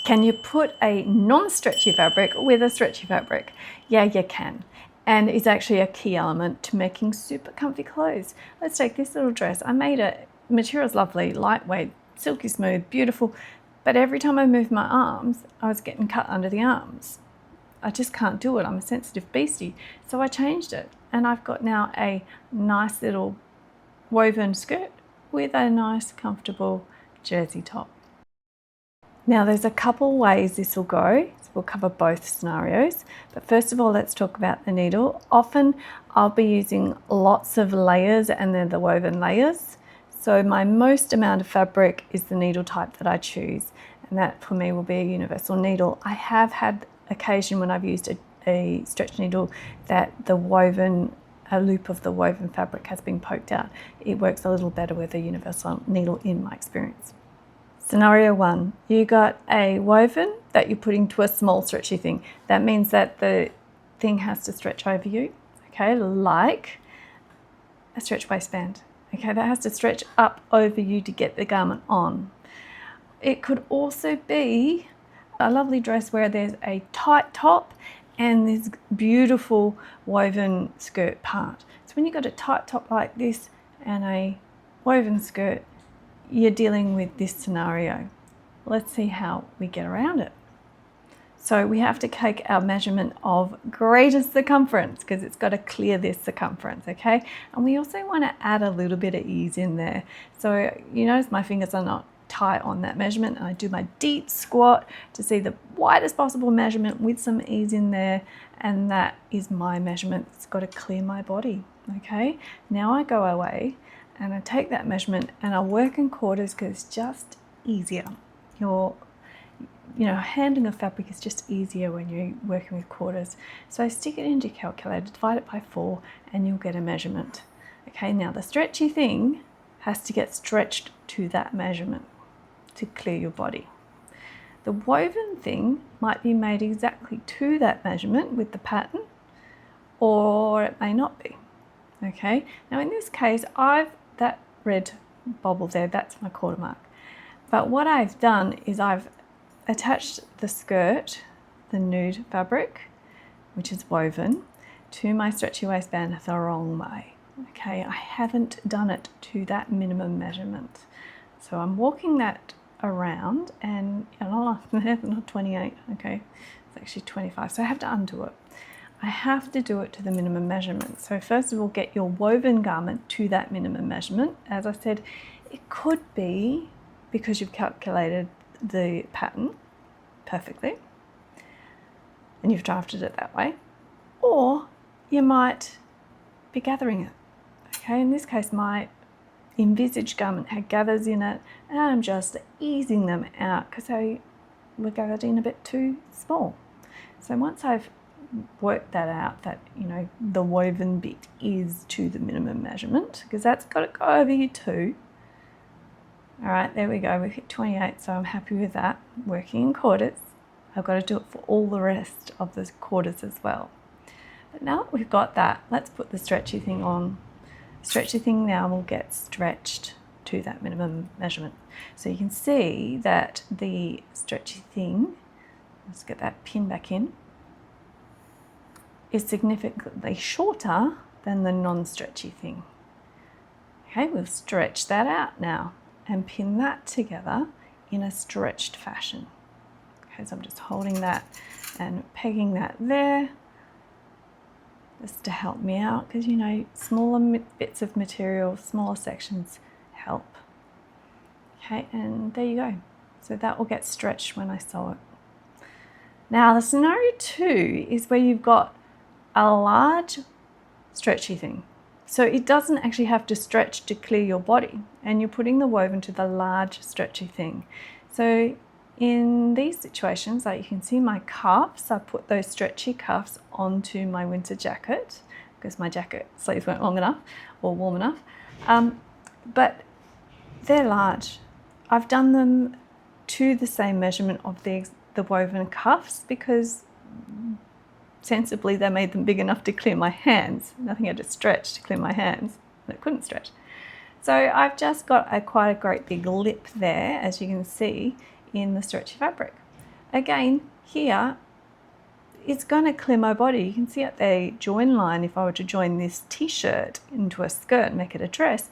Can you put a non-stretchy fabric with a stretchy fabric? Yeah, you can. And it's actually a key element to making super comfy clothes. Let's take this little dress. I made it, material's lovely, lightweight, silky smooth, beautiful. But every time I moved my arms, I was getting cut under the arms. I just can't do it. I'm a sensitive beastie. So I changed it. And I've got now a nice little woven skirt with a nice, comfortable jersey top. Now there's a couple ways this will go. So we'll cover both scenarios. But first of all, let's talk about the needle. Often I'll be using lots of layers and then the woven layers. So my most amount of fabric is the needle type that I choose. And that for me will be a universal needle. I have had occasion when I've used a stretch needle that the woven, a loop of the woven fabric has been poked out. It works a little better with a universal needle in my experience. Scenario 1, you got a woven that you're putting to a small stretchy thing. That means that the thing has to stretch over you, okay, like a stretch waistband. Okay, that has to stretch up over you to get the garment on. It could also be a lovely dress where there's a tight top and this beautiful woven skirt part. So when you've got a tight top like this and a woven skirt, you're dealing with this scenario. Let's see how we get around it. So we have to take our measurement of greatest circumference because it's got to clear this circumference, okay? And we also want to add a little bit of ease in there. So you notice my fingers are not tight on that measurement, and I do my deep squat to see the widest possible measurement with some ease in there, and that is my measurement. It's got to clear my body, okay? Now I go away and I take that measurement and I work in quarters because it's just easier. Handling of fabric is just easier when you're working with quarters. So I stick it into your calculator, divide it by 4, and you'll get a measurement. Okay, now the stretchy thing has to get stretched to that measurement to clear your body. The woven thing might be made exactly to that measurement with the pattern, or it may not be. Okay, now in this case, that red bobble there, that's my quarter mark. But what I've done is I've attached the skirt, the nude fabric, which is woven, to my stretchy waistband the wrong way. Okay, I haven't done it to that minimum measurement. So I'm walking that around and not 28, okay, it's actually 25. So I have to undo it. I have to do it to the minimum measurement. So first of all, get your woven garment to that minimum measurement. As I said, it could be because you've calculated the pattern perfectly and you've drafted it that way, or you might be gathering it. Okay, in this case, my envisaged garment had gathers in it, and I'm just easing them out because they were gathered in a bit too small. So once I've worked that out, that the woven bit is to the minimum measurement, because that's got to go over here too. All right, there we go. We've hit 28, so I'm happy with that. Working in quarters, I've got to do it for all the rest of the quarters as well. But now that we've got that, let's put the stretchy thing on. Stretchy thing now will get stretched to that minimum measurement. So you can see that the stretchy thing, let's get that pin back in, is significantly shorter than the non-stretchy thing. Okay, we've stretched that out now and pin that together in a stretched fashion. Okay, so I'm just holding that and pegging that there just to help me out, because smaller bits of material, smaller sections help. Okay, and there you go. So that will get stretched when I sew it. Now the scenario 2 is where you've got a large stretchy thing. So it doesn't actually have to stretch to clear your body, and you're putting the woven to the large stretchy thing. So in these situations, like you can see my cuffs, I put those stretchy cuffs onto my winter jacket because my jacket sleeves weren't long enough or warm enough. But they're large. I've done them to the same measurement of the woven cuffs because sensibly they made them big enough to clear my hands. Nothing had to stretch to clear my hands, and it couldn't stretch. So I've just got quite a great big lip there, as you can see, in the stretchy fabric. Again, here, it's going to clear my body. You can see at the join line, if I were to join this t-shirt into a skirt and make it a dress,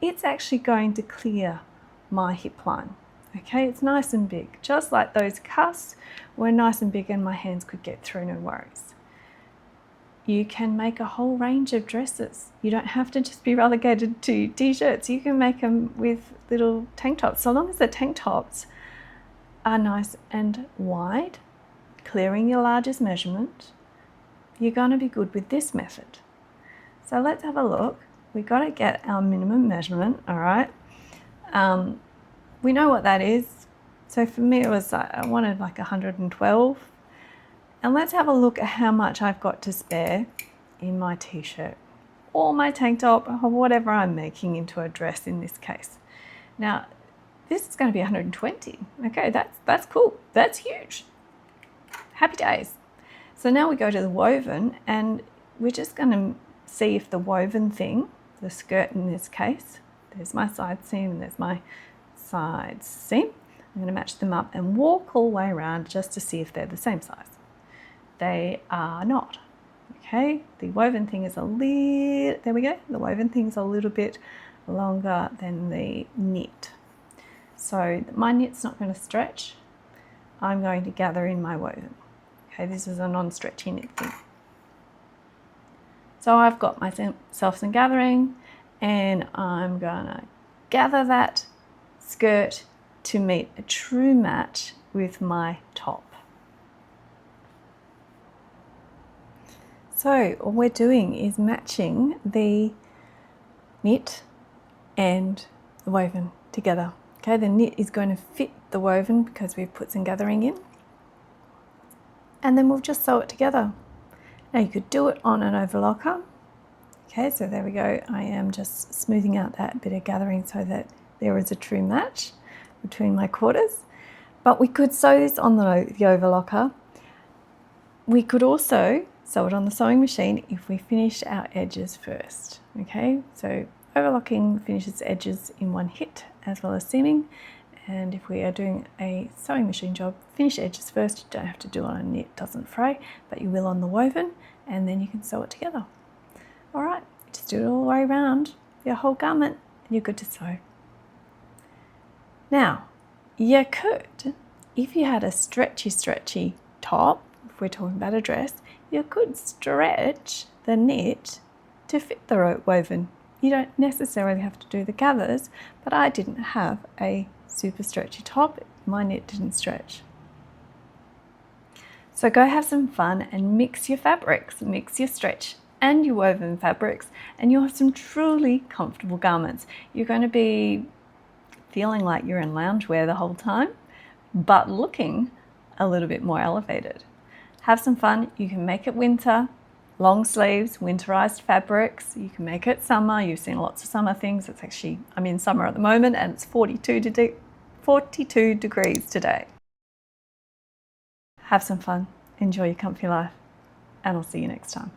it's actually going to clear my hip line. Okay, it's nice and big. Just like those cuffs were nice and big and my hands could get through, no worries. You can make a whole range of dresses. You don't have to just be relegated to t-shirts. You can make them with little tank tops. So long as the tank tops are nice and wide, clearing your largest measurement, you're going to be good with this method. So let's have a look. We've got to get our minimum measurement, all right? We know what that is. So for me, it was, I wanted like 112. And let's have a look at how much I've got to spare in my t-shirt or my tank top or whatever I'm making into a dress in this case. Now, this is going to be 120. Okay, that's cool. That's huge. Happy days. So now we go to the woven and we're just going to see if the woven thing, the skirt in this case, there's my side seam and there's my side seam. I'm going to match them up and walk all the way around just to see if they're the same size. They are not. Okay, the woven thing is there we go. The woven thing is a little bit longer than the knit. So my knit's not going to stretch. I'm going to gather in my woven. Okay, this is a non-stretchy knit thing. So I've got myself some gathering and I'm gonna gather that skirt to meet a true match with my top. So all we're doing is matching the knit and the woven together. Okay, the knit is going to fit the woven because we've put some gathering in. And then we'll just sew it together. Now you could do it on an overlocker. Okay, so there we go. I am just smoothing out that bit of gathering so that there is a true match between my quarters. But we could sew this on the overlocker. We could also sew it on the sewing machine if we finish our edges first. Okay, so overlocking finishes edges in one hit as well as seaming. And if we are doing a sewing machine job, finish edges first. You don't have to do it on a knit, doesn't fray, but you will on the woven, and then you can sew it together. All right, just do it all the way around your whole garment, and you're good to sew. Now, you could, if you had a stretchy top, if we're talking about a dress, you could stretch the knit to fit the woven. You don't necessarily have to do the gathers, but I didn't have a super stretchy top. My knit didn't stretch. So go have some fun and mix your fabrics, mix your stretch and your woven fabrics, and you'll have some truly comfortable garments. You're going to be feeling like you're in loungewear the whole time, but looking a little bit more elevated. Have some fun. You can make it winter, long sleeves, winterized fabrics. You can make it summer. You've seen lots of summer things. It's actually, I'm in summer at the moment and it's 42 degrees today. Have some fun. Enjoy your comfy life, and I'll see you next time.